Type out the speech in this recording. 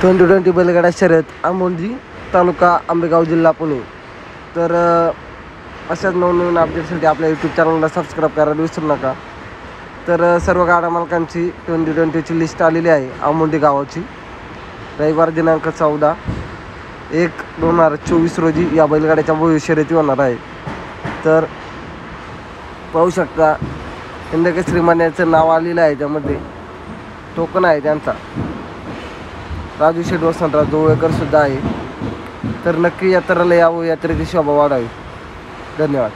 2020 बैलगाडा शर्यत आंबोली तालुका आंबेगाव जिल्हा पुणे। तर अशाच नवनवीन अपडेटसाठी आपल्या यूट्यूब चॅनलला सबस्क्राईब करायला विसरू नका। तर सर्व गाडा मालकांची 2020ची लिस्ट आलेली आहे आंबोली गावाची। रविवार दिनांक 14/1/2024 रोजी या बैलगाड्याच्या भव्य शर्यती होणार आहे। तर पाहू शकता हिंदकेसरी मान्याचं नाव आलेलं आहे, त्यामध्ये टोकन आहे त्यांचा। राजू शेठ वसंतराव जोवळेकर सुद्धा आहे। तर नक्की यात्रेला यावं, यात्रेची शोभा वाढावी। धन्यवाद।